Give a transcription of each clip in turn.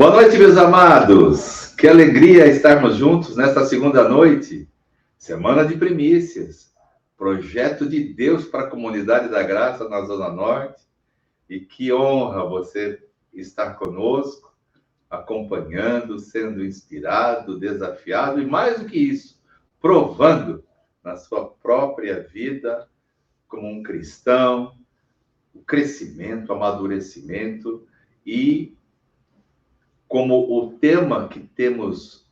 Boa noite, meus amados. Que alegria estarmos juntos nesta segunda noite. Semana de primícias. Projeto de Deus para a Comunidade da Graça na Zona Norte. E que honra você estar conosco, acompanhando, sendo inspirado, desafiado e, mais do que isso, provando na sua própria vida como um cristão, o crescimento, o amadurecimento e como o tema que temos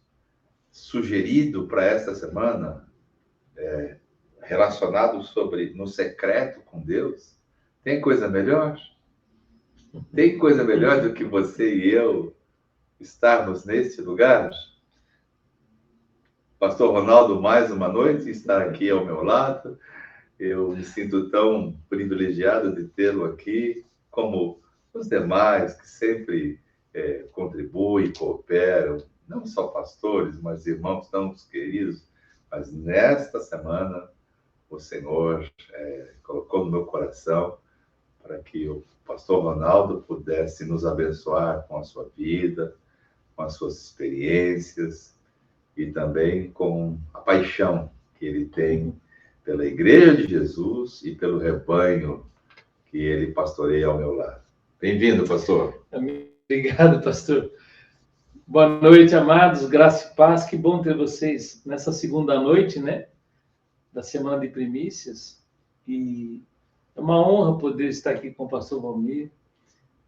sugerido para esta semana relacionado sobre no secreto com Deus, tem coisa melhor? Tem coisa melhor do que você e eu estarmos neste lugar? Pastor Ronaldo, mais uma noite, está aqui ao meu lado. Eu me sinto tão privilegiado de tê-lo aqui, como os demais que sempre contribuem, cooperam, não só pastores, mas irmãos tão queridos. Mas nesta semana, o Senhor colocou no meu coração para que o pastor Ronaldo pudesse nos abençoar com a sua vida, com as suas experiências e também com a paixão que ele tem pela Igreja de Jesus e pelo rebanho que ele pastoreia ao meu lado. Bem-vindo, pastor. Obrigado, pastor. Boa noite, amados, graça e paz. Que bom ter vocês nessa segunda noite, né, da Semana de Primícias. E é uma honra poder estar aqui com o pastor Valmir,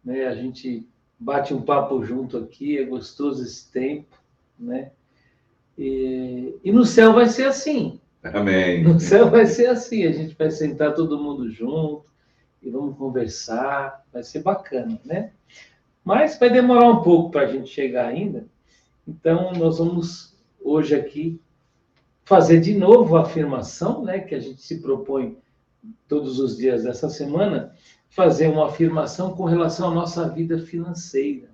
né? A gente bate um papo junto aqui, é gostoso esse tempo, né? E no céu vai ser assim. Amém. No céu vai ser assim, a gente vai sentar todo mundo junto e vamos conversar, vai ser bacana, né? Mas vai demorar um pouco para a gente chegar ainda, então nós vamos hoje aqui fazer de novo a afirmação, né, que a gente se propõe todos os dias dessa semana, fazer uma afirmação com relação à nossa vida financeira.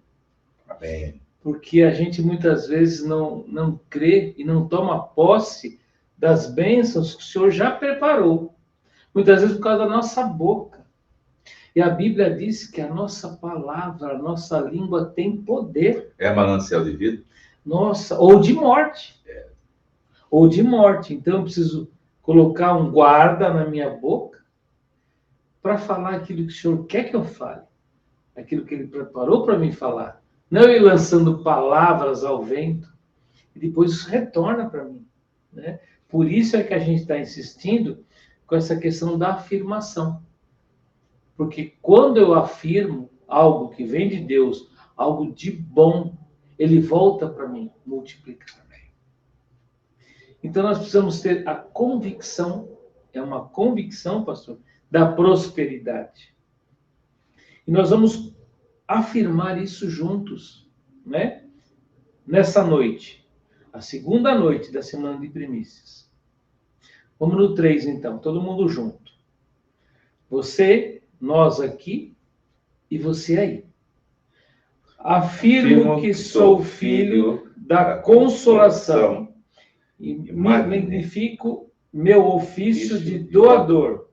Amém. Porque a gente muitas vezes não crê e não toma posse das bênçãos que o Senhor já preparou. Muitas vezes por causa da nossa boca. E a Bíblia diz que a nossa palavra, a nossa língua tem poder. É manancial de vida? Nossa, ou de morte. Ou de morte. Então eu preciso colocar um guarda na minha boca para falar aquilo que o Senhor quer que eu fale. Aquilo que Ele preparou para mim falar. Não ir lançando palavras ao vento. E depois isso retorna para mim, né? Por isso é que a gente está insistindo com essa questão da afirmação. Porque quando eu afirmo algo que vem de Deus, algo de bom, ele volta para mim, multiplicado. Então nós precisamos ter a convicção, é uma convicção, pastor, da prosperidade. E nós vamos afirmar isso juntos, né? Nessa noite, a segunda noite da Semana de Primícias. Vamos no 3, então, todo mundo junto. Você, nós aqui e você aí. Afirmo que sou filho da consolação e magnifico meu ofício de doador.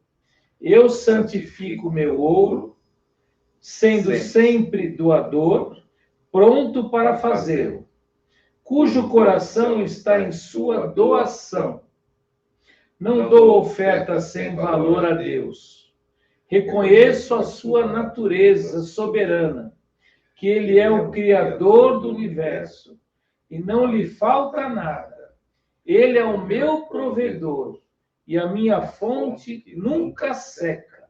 Eu santifico meu ouro, sendo sempre doador, pronto para fazê-lo, cujo coração está em sua doação. Não dou oferta sem valor a Deus. Reconheço a sua natureza soberana, que Ele é o Criador do universo, e não lhe falta nada. Ele é o meu provedor, e a minha fonte nunca seca.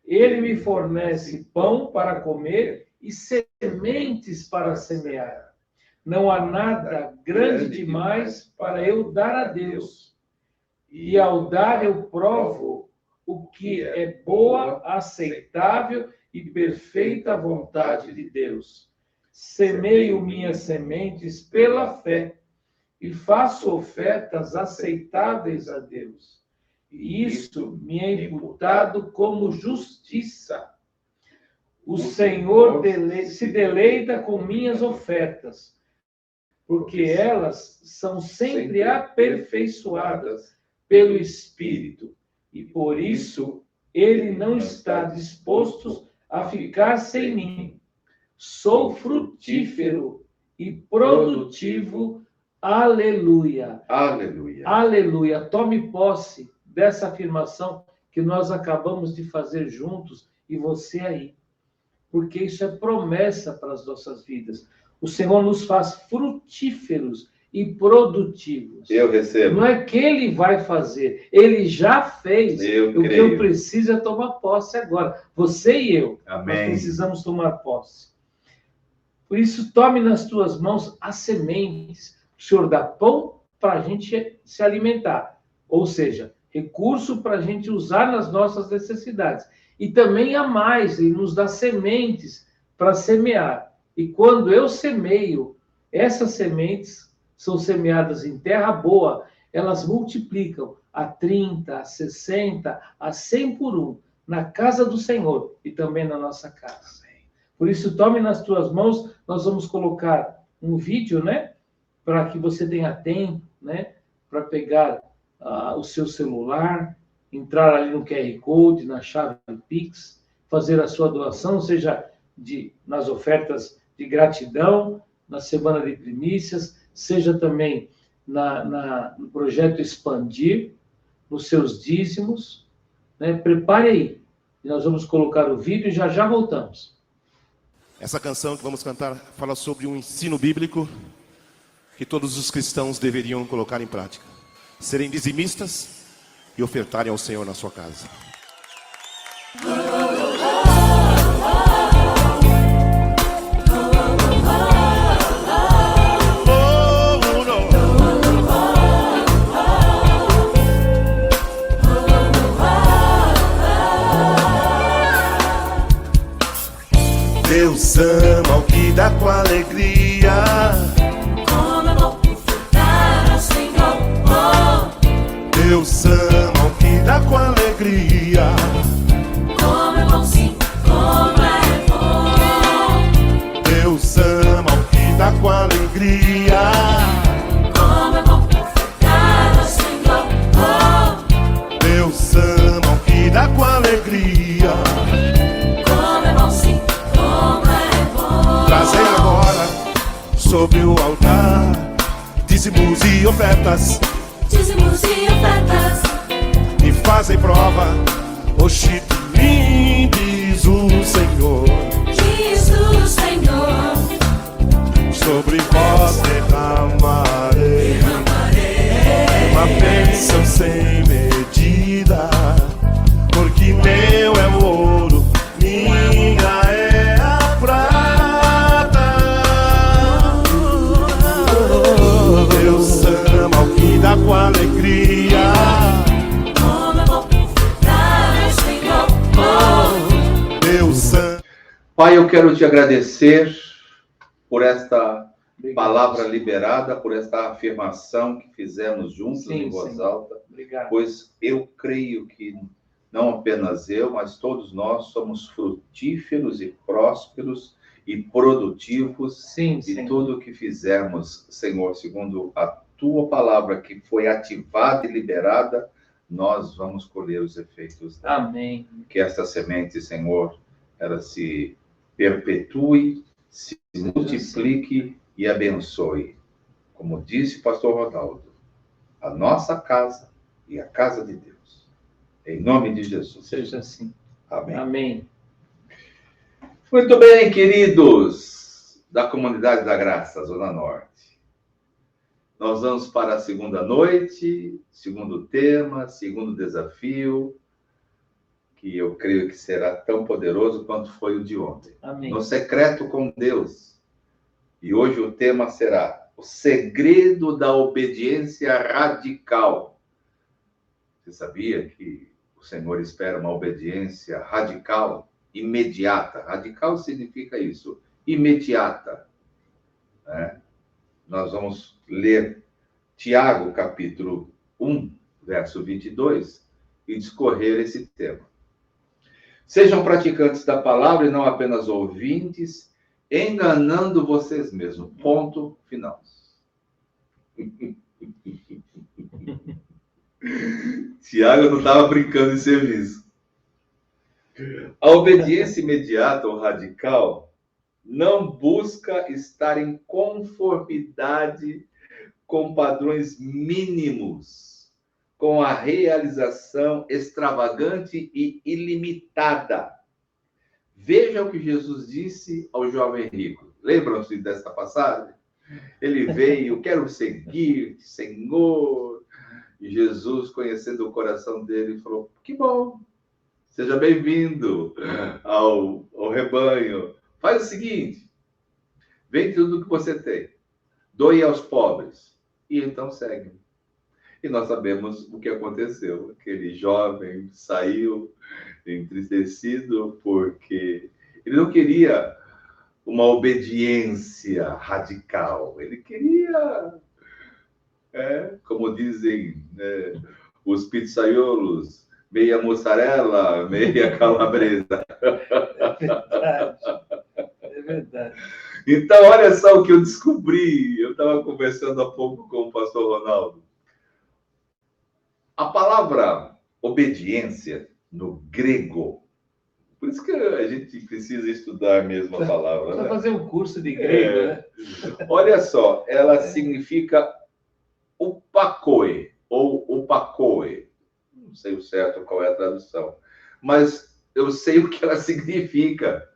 Ele me fornece pão para comer e sementes para semear. Não há nada grande demais para eu dar a Deus. E ao dar eu provo o que é boa, aceitável e perfeita vontade de Deus. Semeio minhas sementes pela fé e faço ofertas aceitáveis a Deus. E isto me é imputado como justiça. O Senhor se deleita com minhas ofertas, porque elas são sempre aperfeiçoadas pelo Espírito, e por isso Ele não está disposto a ficar sem mim. Sou frutífero e produtivo. Aleluia. Aleluia. Aleluia. Tome posse dessa afirmação que nós acabamos de fazer juntos e você aí. Porque isso é promessa para as nossas vidas. O Senhor nos faz frutíferos e produtivos. Eu recebo. Não é que ele vai fazer, ele já fez. Eu O que creio. eu preciso é tomar posse agora. Você e eu, Amém. nós precisamos tomar posse. Por isso, tome nas tuas mãos as sementes. O Senhor dá pão para a gente se alimentar. Ou seja, recurso para a gente usar nas nossas necessidades. E também a mais, Ele nos dá sementes para semear. E quando eu semeio, essas sementes são semeadas em terra boa, elas multiplicam a 30, a 60, a 100 por um, na casa do Senhor e também na nossa casa. Por isso, tome nas tuas mãos, nós vamos colocar um vídeo, né? Para que você tenha tempo, né? Para pegar o seu celular, entrar ali no QR Code, na chave Pix, fazer a sua doação, seja nas ofertas de gratidão, na semana de primícias, seja também no projeto Expandir, nos seus dízimos, né? Prepare aí, e nós vamos colocar o vídeo e já voltamos. Essa canção que vamos cantar fala sobre um ensino bíblico que todos os cristãos deveriam colocar em prática. Serem dizimistas e ofertarem ao Senhor na sua casa. Deus ama o que dá com alegria. Como é bom ofertar ao Senhor. Deus ama o que dá com alegria. Como é bom, sim, como é bom. Deus ama o que dá com alegria. Como é bom ofertar ao Senhor. Deus ama o que dá com alegria. Como é bom, sim, como é bom. Trazei agora sobre o altar dízimos e ofertas. Dízimos e ofertas. E fazem prova, oxe, de mim, diz o Senhor. Diz o Senhor. Sobre vós derramarei uma bênção sem medida, porque meu é o ouro, minha é a prata. Deus ama o que dá com alegria. Como é bom ofertar ao Senhor. Deus ama. Pai, eu quero te agradecer por esta Obrigado. palavra liberada, por esta afirmação que fizemos juntos Sim, em voz sim. alta, Obrigado. pois eu creio que não apenas eu, mas todos nós somos frutíferos e prósperos e produtivos Sim, e sim. tudo o que fizermos, Senhor, segundo a tua palavra que foi ativada e liberada, nós vamos colher os efeitos dela. Amém. Que esta semente, Senhor, ela se perpetue, se multiplique e abençoe. Como disse o pastor Rodaldo, a nossa casa e a casa de Deus. Em nome de Jesus. Seja assim. Amém. Amém. Muito bem, queridos da Comunidade da Graça, Zona Norte. Nós vamos para a segunda noite, segundo tema, segundo desafio, que eu creio que será tão poderoso quanto foi o de ontem. Amém. No secreto com Deus. E hoje o tema será o segredo da obediência radical. Você sabia que o Senhor espera uma obediência radical, imediata? Radical significa isso, imediata. Né? Nós vamos ler Tiago, capítulo 1, verso 22, e discorrer esse tema. Sejam praticantes da palavra e não apenas ouvintes, enganando vocês mesmos. Ponto final. Tiago não estava brincando em serviço. A obediência imediata ou radical não busca estar em conformidade com padrões mínimos, com a realização extravagante e ilimitada. Veja o que Jesus disse ao jovem rico. Lembram-se desta passagem? Ele veio, quero seguir, Senhor. E Jesus, conhecendo o coração dele, falou: que bom, seja bem-vindo ao rebanho. Faz o seguinte, vende tudo que você tem, doe aos pobres, e então segue. E nós sabemos o que aconteceu. Aquele jovem saiu entristecido porque ele não queria uma obediência radical. Ele queria, como dizem os pizzaiolos, meia mussarela, meia calabresa. É verdade. É verdade. Então, olha só o que eu descobri. Eu estava conversando há pouco com o pastor Ronaldo. A palavra obediência, no grego, por isso que a gente precisa estudar mesmo a palavra. Precisa né? fazer um curso de grego, né? Olha só, ela significa upakoe, ou upakoe. Não sei o certo qual é a tradução, mas eu sei o que ela significa.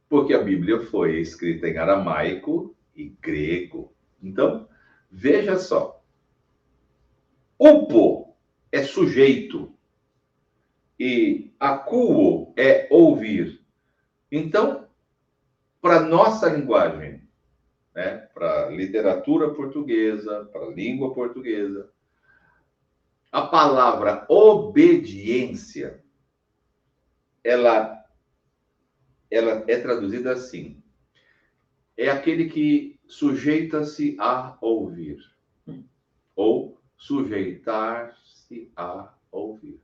Porque a Bíblia foi escrita em aramaico e grego. Então, veja só. Upo é sujeito e akuo é ouvir. Então, para nossa linguagem, né, para literatura portuguesa, para língua portuguesa, a palavra obediência, ela é traduzida assim: é aquele que sujeita-se a ouvir, ou sujeitar-se a ouvir.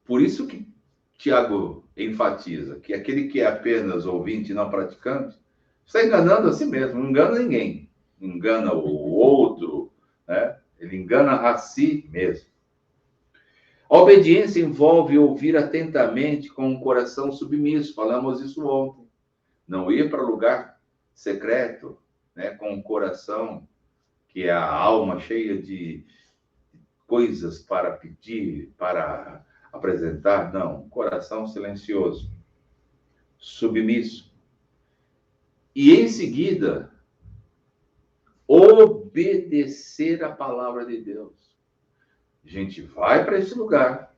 Por isso que Tiago enfatiza que aquele que é apenas ouvinte e não praticante está enganando a si mesmo, não engana ninguém, engana o outro, né? Ele engana a si mesmo. A obediência envolve ouvir atentamente com um coração submisso, falamos isso ontem. Não ir para lugar secreto, né, com um coração que é a alma cheia de coisas para pedir, para apresentar. Não, um coração silencioso, submisso. E em seguida, obedecer a palavra de Deus. A gente vai para esse lugar,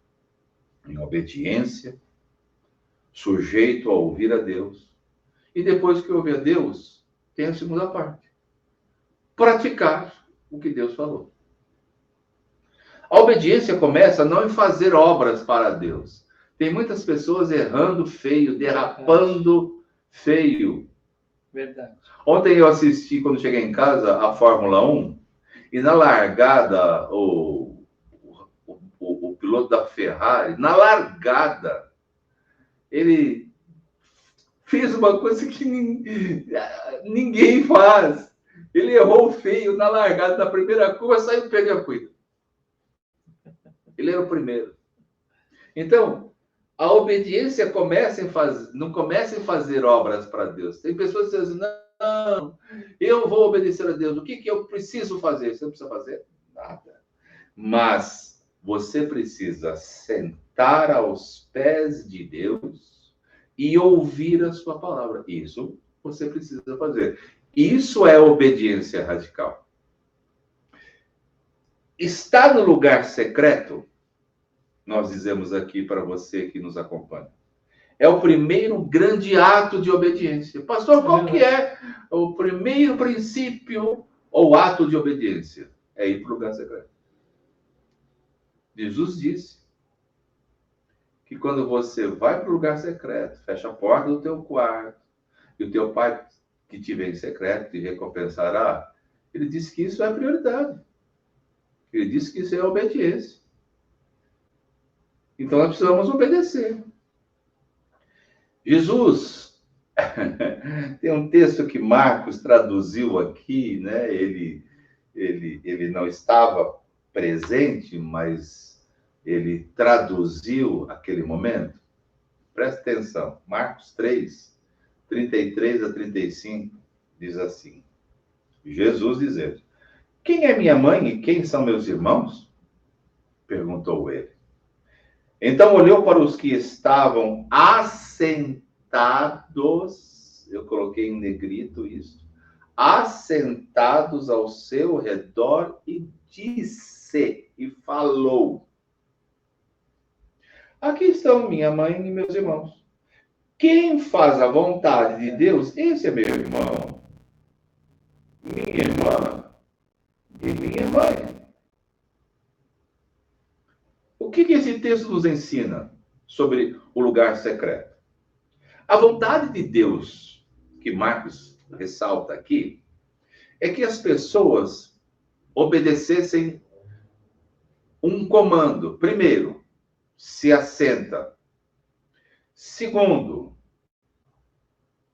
em obediência, sujeito a ouvir a Deus. E depois que ouvir a Deus, tem a segunda parte. Praticar o que Deus falou. A obediência começa não em fazer obras para Deus. Tem muitas pessoas errando feio, derrapando feio. Verdade. Ontem eu assisti, quando cheguei em casa, a Fórmula 1, e na largada, o piloto da Ferrari, na largada, ele fez uma coisa que ninguém faz. Ele errou feio na largada da primeira curva, saiu pegando a cuida. Ele era o primeiro. Então, a obediência não começa em fazer obras para Deus. Tem pessoas que dizem, não, eu vou obedecer a Deus. O que eu preciso fazer? Você não precisa fazer nada. Mas você precisa sentar aos pés de Deus e ouvir a sua palavra. Isso você precisa fazer. Isso é obediência radical. Está no lugar secreto, nós dizemos aqui para você que nos acompanha, é o primeiro grande ato de obediência. Pastor, qual que é o primeiro princípio ou ato de obediência? É ir para o lugar secreto. Jesus disse que quando você vai para o lugar secreto, fecha a porta do teu quarto, e o teu pai que te vê em secreto te recompensará, ele disse que isso é prioridade. Ele disse que isso é obediência. Então nós precisamos obedecer. Jesus, tem um texto que Marcos traduziu aqui, né? Ele não estava presente, mas ele traduziu aquele momento. Presta atenção, Marcos 3, 33 a 35, diz assim, Jesus dizendo, quem é minha mãe e quem são meus irmãos? Perguntou ele. Então olhou para os que estavam assentados, eu coloquei em negrito isso, assentados ao seu redor, e disse, e falou: aqui estão minha mãe e meus irmãos. Quem faz a vontade de Deus, esse é meu irmão, minha irmã e minha mãe. O que esse texto nos ensina sobre o lugar secreto? A vontade de Deus, que Marcos ressalta aqui, é que as pessoas obedecessem um comando. Primeiro, se assenta. Segundo,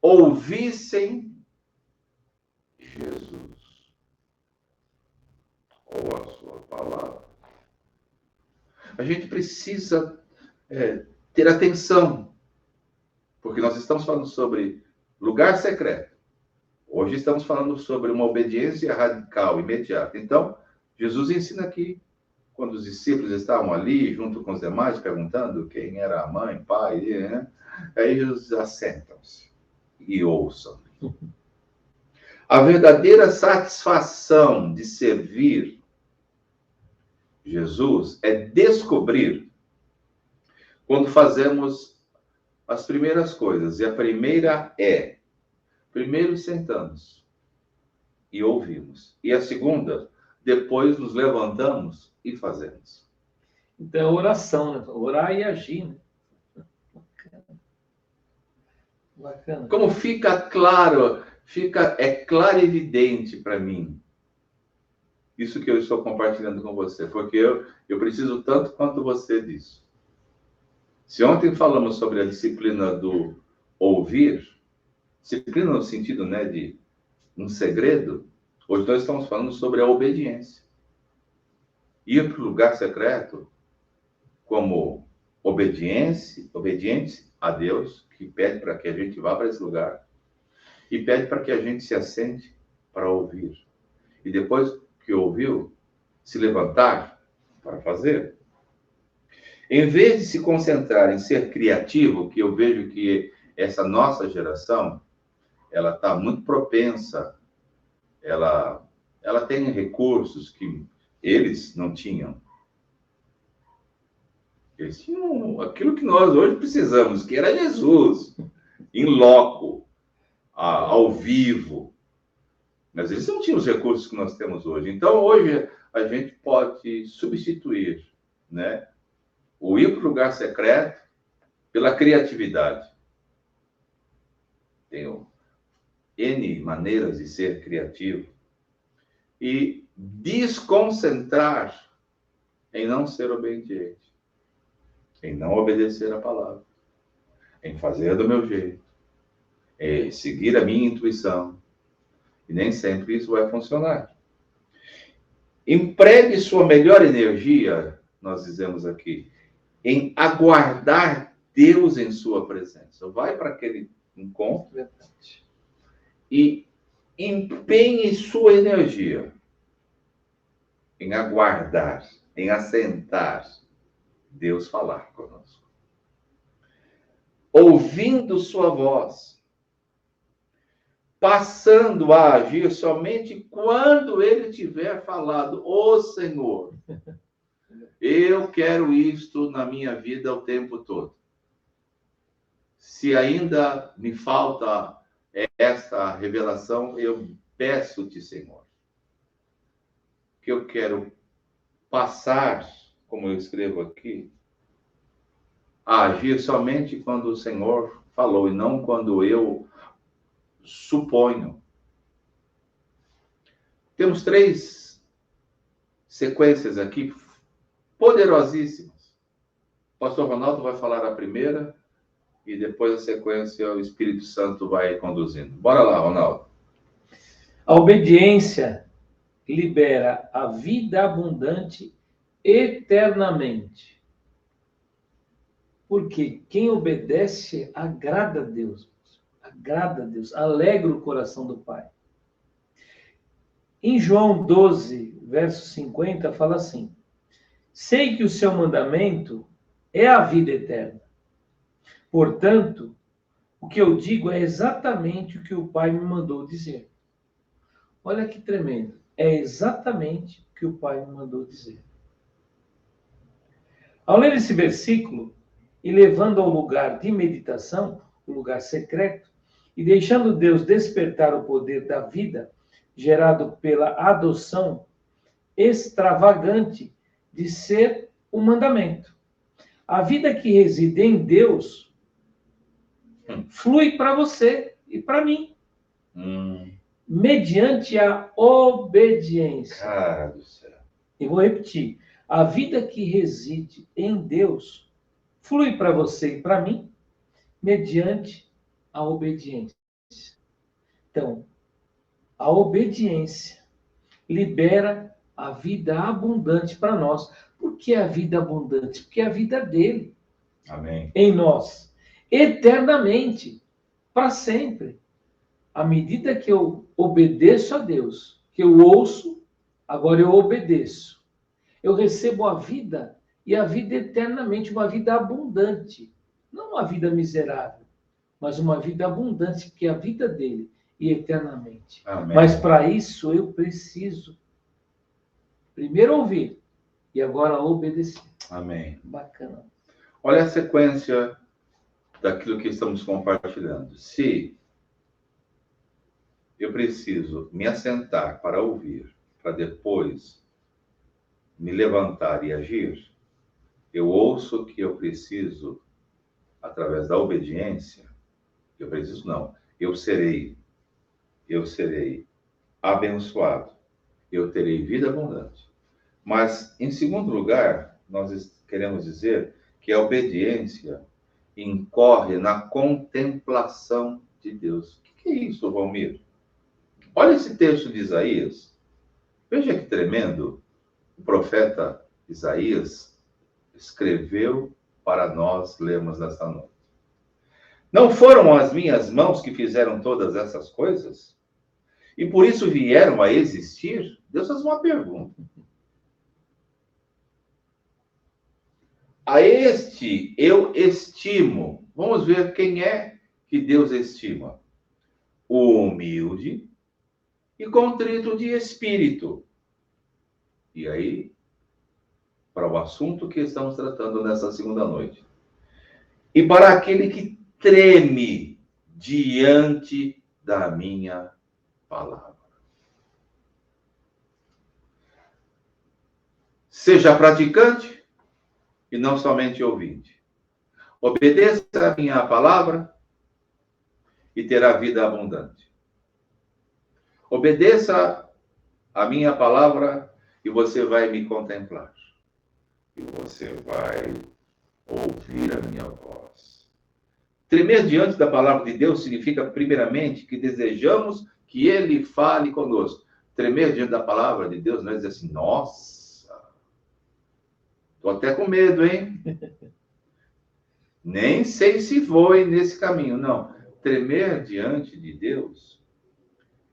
ouvissem Jesus ou a sua palavra. A gente precisa ter atenção, porque nós estamos falando sobre lugar secreto. Hoje estamos falando sobre uma obediência radical, imediata. Então, Jesus ensina aqui, quando os discípulos estavam ali, junto com os demais, perguntando quem era a mãe, pai, né? Aí Jesus diz: assentam-se e ouçam. A verdadeira satisfação de servir Jesus é descobrir quando fazemos as primeiras coisas. E a primeira é, primeiro sentamos e ouvimos. E a segunda, depois nos levantamos e fazemos. Então é oração, né? Orar e agir, né? Bacana. Como fica claro, é claro e evidente para mim isso que eu estou compartilhando com você, porque eu preciso tanto quanto você disso. Se ontem falamos sobre a disciplina do ouvir, disciplina no sentido, né, de um segredo, hoje nós estamos falando sobre a obediência. Ir para o lugar secreto como obediente a Deus, que pede para que a gente vá para esse lugar, e pede para que a gente se assente para ouvir. E depois que ouviu, se levantar para fazer. Em vez de se concentrar em ser criativo, que eu vejo que essa nossa geração, ela está muito propensa, ela tem recursos que eles não tinham. Eles tinham aquilo que nós hoje precisamos, que era Jesus, em loco, ao vivo. Mas eles não tinham os recursos que nós temos hoje. Então, hoje, a gente pode substituir, né, o ir para o lugar secreto pela criatividade. Tem N maneiras de ser criativo. E desconcentrar em não ser obediente, em não obedecer a palavra, em fazer do meu jeito, em seguir a minha intuição. E nem sempre isso vai funcionar. Empregue sua melhor energia, nós dizemos aqui, em aguardar Deus em sua presença. Vai para aquele encontro e empenhe sua energia em aguardar, em assentar Deus falar conosco. Ouvindo sua voz, passando a agir somente quando ele tiver falado: ô Senhor, eu quero isto na minha vida o tempo todo. Se ainda me falta essa revelação, eu peço-te, Senhor, que eu quero passar, como eu escrevo aqui, a agir somente quando o Senhor falou e não quando eu suponho. Temos 3 sequências aqui poderosíssimas. O pastor Ronaldo vai falar a primeira e depois a sequência o Espírito Santo vai conduzindo. Bora lá, Ronaldo. A obediência libera a vida abundante eternamente. Porque quem obedece agrada a Deus. Agrada a Deus, alegra o coração do Pai. Em João 12, verso 50, fala assim: sei que o seu mandamento é a vida eterna. Portanto, o que eu digo é exatamente o que o Pai me mandou dizer. Olha que tremendo. É exatamente o que o Pai me mandou dizer. Ao ler esse versículo, e levando ao lugar de meditação, o lugar secreto, e deixando Deus despertar o poder da vida, gerado pela adoção extravagante de ser um mandamento. A vida que reside em Deus flui para você e para mim, mediante a obediência. Cara do céu. E vou repetir. A vida que reside em Deus flui para você e para mim, mediante a obediência. Então, a obediência libera a vida abundante para nós. Por que a vida abundante? Porque é a vida dele. Amém. Em nós. Eternamente. Para sempre. À medida que eu obedeço a Deus, que eu ouço, agora eu obedeço. Eu recebo a vida e a vida eternamente, uma vida abundante. Não uma vida miserável, mas uma vida abundante, que é a vida dele e eternamente. Amém. Mas para isso eu preciso primeiro ouvir e agora obedecer. Amém. Bacana. Olha a sequência daquilo que estamos compartilhando. Se eu preciso me assentar para ouvir, para depois me levantar e agir, eu ouço que eu preciso, através da obediência, eu serei abençoado, eu terei vida abundante. Mas, em segundo lugar, nós queremos dizer que a obediência incorre na contemplação de Deus. O que é isso, Valmir? Olha esse texto de Isaías. Veja que tremendo. O profeta Isaías escreveu para nós lermos nesta noite. Não foram as minhas mãos que fizeram todas essas coisas? E por isso vieram a existir? Deus faz uma pergunta. A este eu estimo. Vamos ver quem é que Deus estima. O humilde e contrito de espírito. E aí, para o assunto que estamos tratando nessa segunda noite. E para aquele que treme diante da minha palavra. Seja praticante e não somente ouvinte. Obedeça a minha palavra e terá vida abundante. Obedeça a minha palavra e você vai me contemplar. E você vai ouvir a minha voz. Tremer diante da palavra de Deus significa, primeiramente, que desejamos que Ele fale conosco. Tremer diante da palavra de Deus não é dizer assim, nossa, estou até com medo, hein? Nem sei se vou nesse caminho. Não. Tremer diante de Deus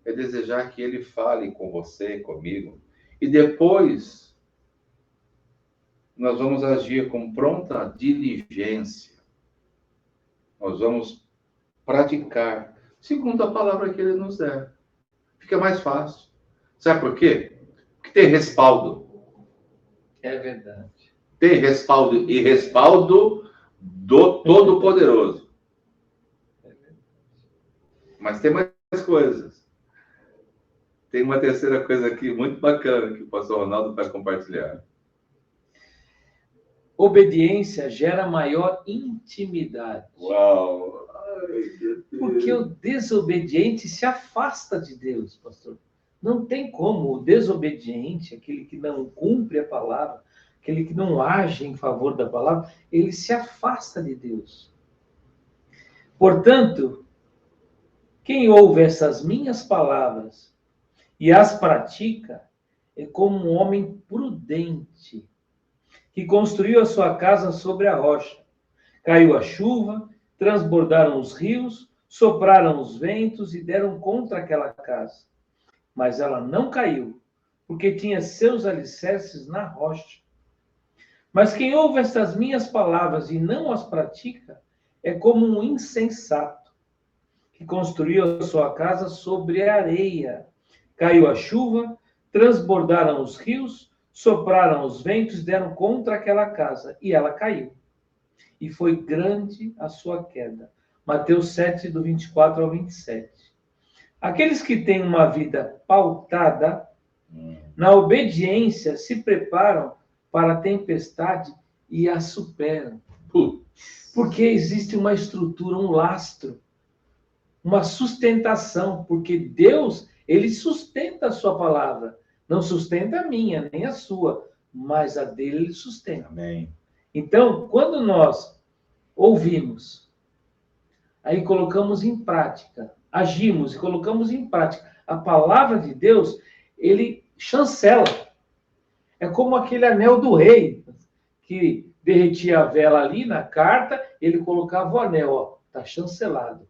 é desejar que Ele fale com você, comigo. E depois, nós vamos agir com pronta diligência. Nós vamos praticar segundo a palavra que Ele nos der. Fica mais fácil. Sabe por quê? Porque tem respaldo. É verdade. Tem respaldo e respaldo do Todo-Poderoso. Mas tem mais coisas. Tem uma terceira coisa aqui muito bacana que o pastor Ronaldo vai compartilhar. Obediência gera maior intimidade. Uau! Ai, meu Deus. Porque o desobediente se afasta de Deus, pastor. Não tem como. O desobediente, aquele que não cumpre a palavra, aquele que não age em favor da palavra, ele se afasta de Deus. Portanto, quem ouve essas minhas palavras e as pratica é como um homem prudente que construiu a sua casa sobre a rocha. Caiu a chuva, transbordaram os rios, sopraram os ventos e deram contra aquela casa. Mas ela não caiu, porque tinha seus alicerces na rocha. Mas quem ouve estas minhas palavras e não as pratica, é como um insensato, que construiu a sua casa sobre a areia. Caiu a chuva, transbordaram os rios, sopraram os ventos, deram contra aquela casa, e ela caiu. E foi grande a sua queda. Mateus 7, do 24 ao 27. Aqueles que têm uma vida pautada na obediência se preparam para a tempestade e a superam. Porque existe uma estrutura, um lastro, uma sustentação, porque Deus, ele sustenta a sua palavra. Não sustenta a minha, nem a sua, mas a dele ele sustenta. Amém. Então, quando nós ouvimos, aí colocamos em prática, agimos e colocamos em prática a palavra de Deus, ele chancela. É como aquele anel do rei, que derretia a vela ali na carta, ele colocava o anel, ó, tá chancelado.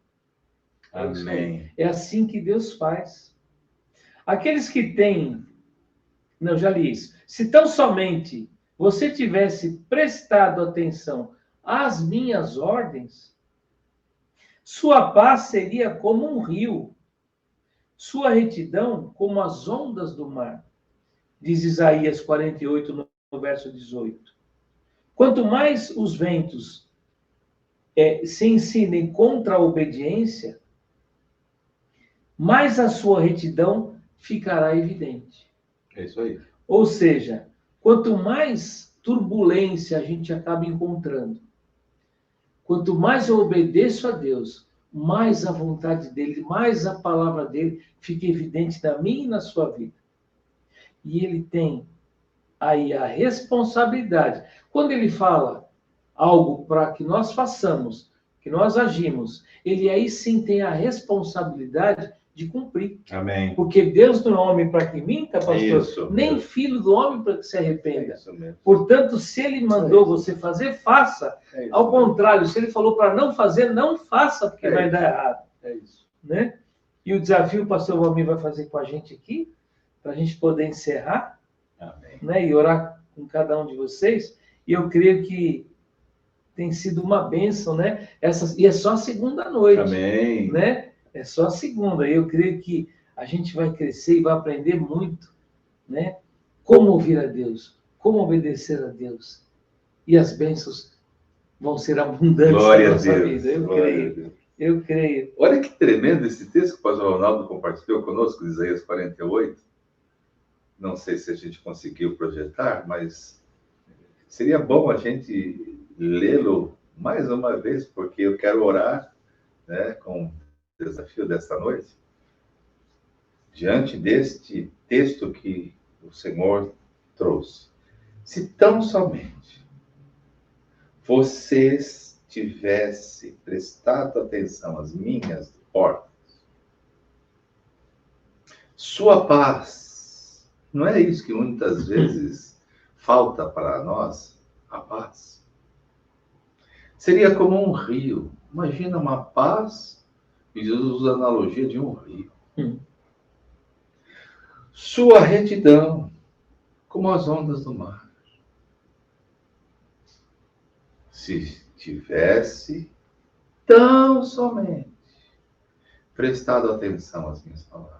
Amém. É assim que Deus faz. Aqueles que têm, não, já li isso, se tão somente você tivesse prestado atenção às minhas ordens, sua paz seria como um rio, sua retidão como as ondas do mar, diz Isaías 48, no verso 18. Quanto mais os ventos se ensinem contra a obediência, mais a sua retidão ficará evidente. É isso aí. Ou seja, quanto mais turbulência a gente acaba encontrando, quanto mais eu obedeço a Deus, mais a vontade dele, mais a palavra dele fica evidente na minha e na sua vida. E ele tem aí a responsabilidade. Quando ele fala algo para que nós façamos, que nós agimos, ele aí sim tem a responsabilidade de cumprir. Amém. Porque Deus não é homem para que minta, pastor, Isso, nem Deus. filho do homem para que se arrependa. É isso mesmo. Portanto, se ele mandou você fazer, faça. É isso Ao mesmo. contrário, se ele falou para não fazer, não faça, porque É vai isso. dar errado. É isso. Né? E o desafio o pastor Valmir vai fazer com a gente aqui, para a gente poder encerrar, Amém. né? E orar com cada um de vocês. E eu creio que tem sido uma bênção, né? E é só a segunda noite. Amém. Né? É só a segunda. E eu creio que a gente vai crescer e vai aprender muito, né? Como ouvir a Deus, como obedecer a Deus. E as bênçãos vão ser abundantes Glória na a nossa Deus. vida. Eu Glória a creio. Deus. Eu creio. Olha que tremendo esse texto que o pastor Ronaldo compartilhou conosco, de Isaías 48. Não sei se a gente conseguiu projetar, mas seria bom a gente lê-lo mais uma vez, porque eu quero orar, né, com o desafio desta noite, diante deste texto que o Senhor trouxe. Se tão somente vocês tivessem prestado atenção às minhas ordens, sua paz, não é isso que muitas vezes falta para nós, a paz? Seria como um rio. Imagina uma paz, e Jesus usa a analogia de um rio. Sua retidão, como as ondas do mar. Se tivesse tão somente prestado atenção às minhas palavras,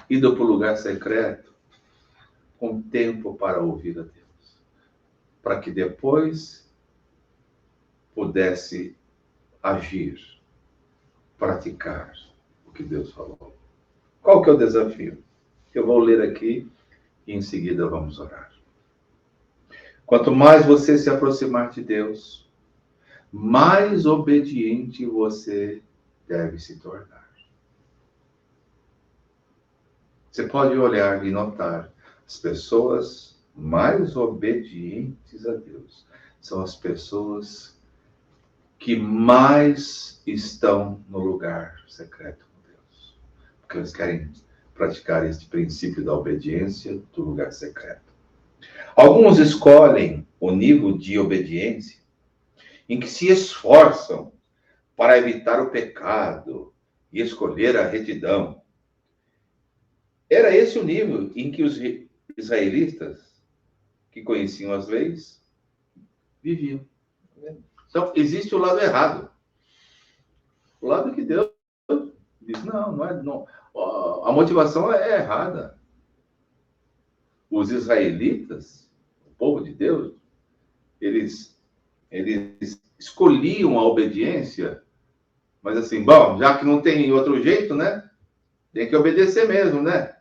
ido para o lugar secreto, com tempo para ouvir a Deus, para que depois pudesse agir, praticar o que Deus falou. Qual que é o desafio? Eu vou ler aqui e em seguida vamos orar. Quanto mais você se aproximar de Deus, mais obediente você deve se tornar. Você pode olhar e notar as pessoas mais obedientes a Deus são as pessoas que mais estão no lugar secreto com Deus. Porque eles querem praticar este princípio da obediência do lugar secreto. Alguns escolhem o nível de obediência em que se esforçam para evitar o pecado e escolher a retidão. Era esse o nível em que os israelitas, que conheciam as leis, viviam. Então, existe o lado errado. O lado que Deus diz, Não. A motivação é errada. Os israelitas, o povo de Deus, eles escolhiam a obediência, mas assim, bom, já que não tem outro jeito, né? Tem que obedecer mesmo, né?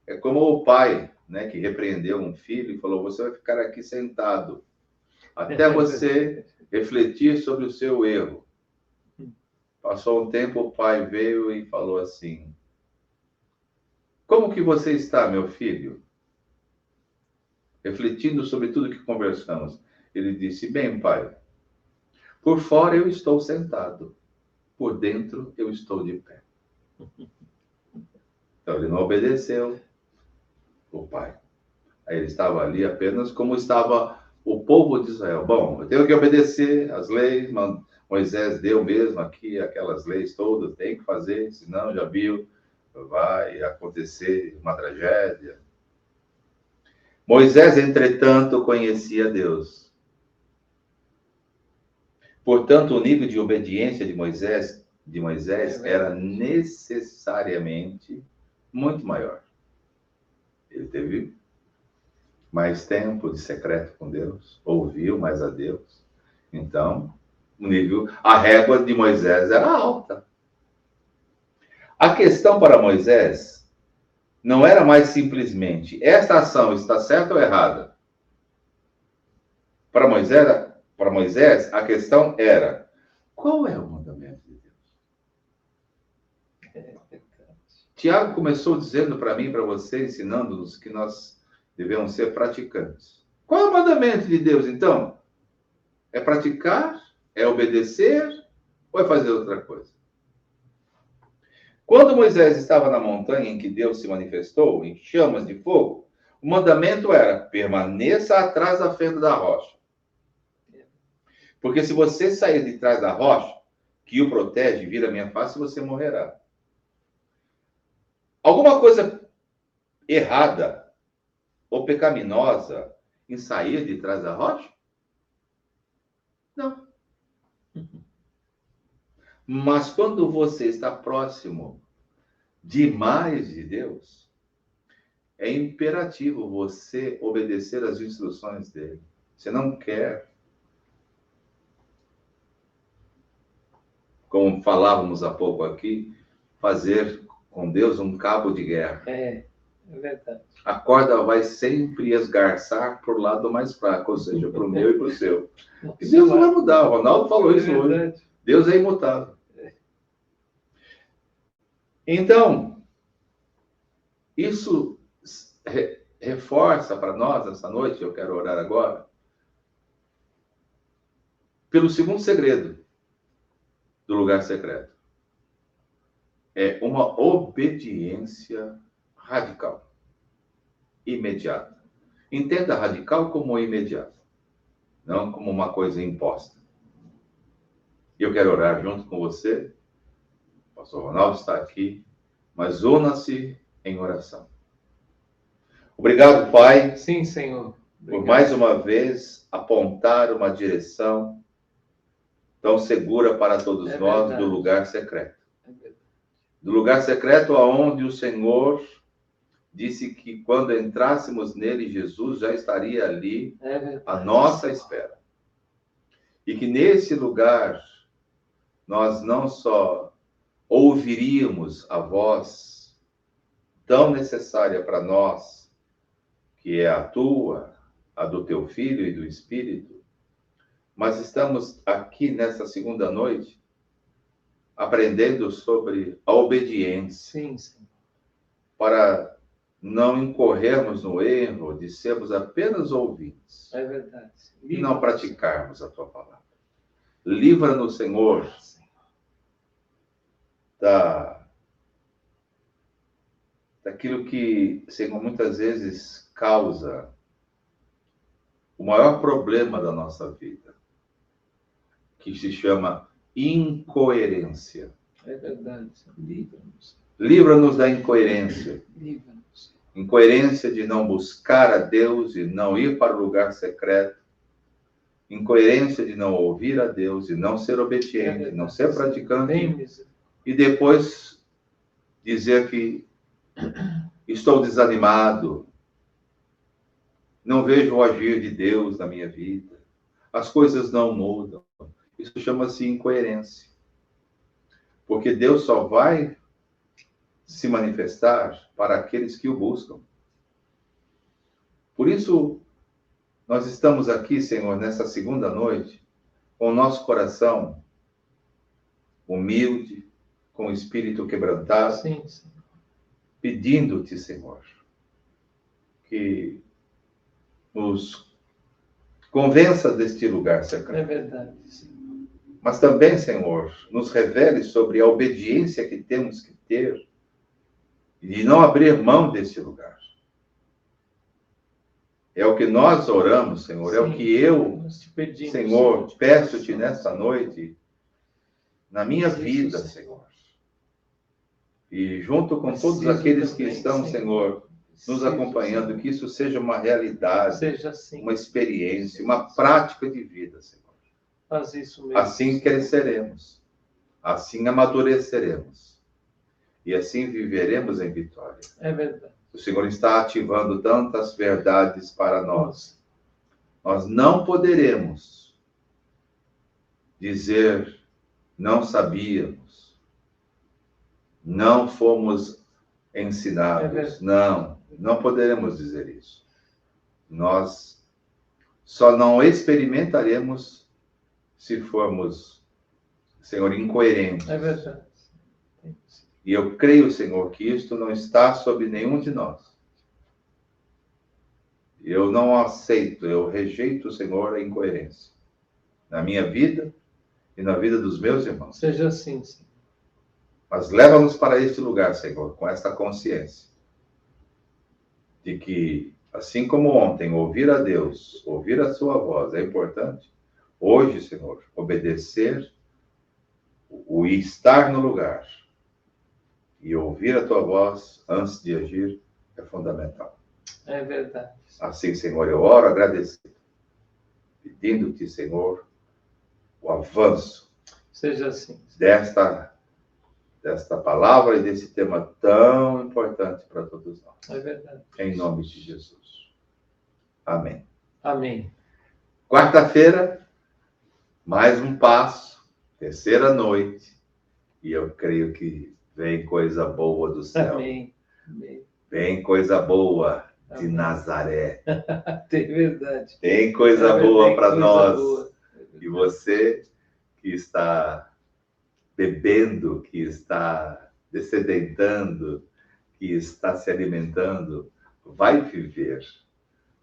É como o pai, né, que repreendeu um filho e falou: você vai ficar aqui sentado até você refletir sobre o seu erro. Passou um tempo, o pai veio e falou assim: como que você está, meu filho? Refletindo sobre tudo que conversamos. Ele disse: bem, pai, por fora eu estou sentado, por dentro eu estou de pé. Então ele não obedeceu o pai. Aí ele estava ali apenas como estava o povo de Israel. Bom, eu tenho que obedecer às leis, Moisés deu mesmo aqui aquelas leis todas, tem que fazer, senão já viu, vai acontecer uma tragédia. Moisés, entretanto, conhecia Deus. Portanto, o nível de obediência de Moisés era necessariamente muito maior. Ele teve mais tempo de secreto com Deus, ouviu mais a Deus. Então, a régua de Moisés era alta. A questão para Moisés não era mais simplesmente: esta ação está certa ou errada? Para Moisés, a questão era: qual é o mandamento de Deus? Tiago começou dizendo para mim e para você, ensinando-nos que nós devemos ser praticantes. Qual é o mandamento de Deus, então? É praticar? É obedecer? Ou é fazer outra coisa? Quando Moisés estava na montanha em que Deus se manifestou, em chamas de fogo, o mandamento era: permaneça atrás da fenda da rocha. Porque se você sair de trás da rocha, que o protege, vira a minha face, você morrerá. Alguma coisa errada ou pecaminosa em sair de trás da rocha? Não. Mas quando você está próximo demais de Deus, é imperativo você obedecer às instruções dele. Você não quer, como falávamos há pouco aqui, fazer com Deus um cabo de guerra. É verdade. A corda vai sempre esgarçar para o lado mais fraco, ou seja, para o meu e para o seu. E Deus não vai mudar. O Ronaldo falou isso hoje. Deus é imutável. Então, isso reforça para nós, essa noite, eu quero orar agora, pelo segundo segredo do lugar secreto. É uma obediência radical, imediata. Entenda radical como imediata, não como uma coisa imposta. E eu quero orar junto com você. O pastor Ronaldo está aqui, mas una-se em oração. Obrigado, Pai. Sim, Senhor. Obrigado. Por mais uma vez apontar uma direção tão segura para todos nós, verdade. do lugar secreto. Do lugar secreto aonde o Senhor disse que quando entrássemos nele, Jesus já estaria ali à nossa espera. E que nesse lugar nós não só ouviríamos a voz tão necessária para nós, que é a tua, a do teu Filho e do Espírito, mas estamos aqui nessa segunda noite aprendendo sobre a obediência. Sim, sim. Para não incorrermos no erro de sermos apenas ouvintes. É verdade. E não praticarmos a tua palavra. Livra-nos, Senhor, daquilo que, Senhor, muitas vezes causa o maior problema da nossa vida, que se chama incoerência. É verdade. Livra-nos. Livra-nos da incoerência. Livra-nos. Incoerência de não buscar a Deus e não ir para o lugar secreto. Incoerência de não ouvir a Deus e não ser obediente, não ser praticante e depois dizer que estou desanimado, não vejo o agir de Deus na minha vida, as coisas não mudam. Isso chama-se incoerência. Porque Deus só vai se manifestar para aqueles que o buscam. Por isso, nós estamos aqui, Senhor, nessa segunda noite, com o nosso coração humilde, com o espírito quebrantado, Sim, sim. pedindo-te, Senhor, que nos convença deste lugar É secreto. verdade. Sim. Mas também, Senhor, nos revele sobre a obediência que temos que ter e de não abrir mão deste lugar. É o que nós oramos, Senhor, é o Sim, que eu, nós te pedimos, Senhor, peço-te nesta noite, na minha Isso, vida, Senhor. Senhor. E junto com todos Preciso aqueles que também, estão, Senhor, nos Preciso, acompanhando, Senhor. que isso seja uma realidade, Seja assim. uma experiência, uma prática de vida, Senhor. Faz isso mesmo. Assim Senhor. cresceremos, assim amadureceremos e assim viveremos em vitória. É verdade. O Senhor está ativando tantas verdades para nós. Nós não poderemos dizer não sabíamos, não fomos ensinados. Não poderemos dizer isso. Nós só não experimentaremos se formos, Senhor, incoerentes. É verdade. E eu creio, Senhor, que isto não está sobre nenhum de nós. Eu não aceito, eu rejeito, Senhor, a incoerência. Na minha vida e na vida dos meus irmãos. Seja assim, Senhor. Mas leva-nos para este lugar, Senhor, com esta consciência. De que, assim como ontem, ouvir a Deus, ouvir a sua voz é importante. Hoje, Senhor, obedecer, o estar no lugar e ouvir a tua voz antes de agir é fundamental. É verdade. Assim, Senhor, eu oro agradecido, pedindo-te, Senhor, o avanço Seja assim. desta palavra e desse tema tão importante para todos nós. É verdade. Em nome de Jesus. Amém. Amém. Quarta-feira, mais um passo, terceira noite, e eu creio que vem coisa boa do céu. Amém. Amém. Vem coisa boa de Amém. Nazaré. É verdade. Tem coisa É boa verdade, para coisa nós. boa. E você que está bebendo, que está descedentando, que está se alimentando, vai viver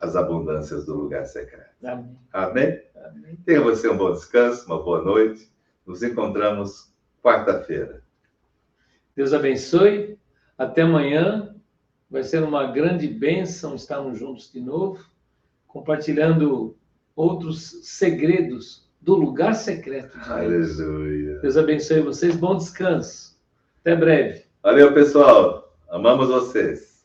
as abundâncias do lugar secreto. Amém. Amém? Amém. Tenha você um bom descanso, uma boa noite. Nos encontramos quarta-feira. Deus abençoe. Até amanhã. Vai ser uma grande bênção estarmos juntos de novo, compartilhando outros segredos do lugar secreto de Deus. Aleluia. Deus abençoe vocês. Bom descanso. Até breve. Valeu, pessoal. Amamos vocês.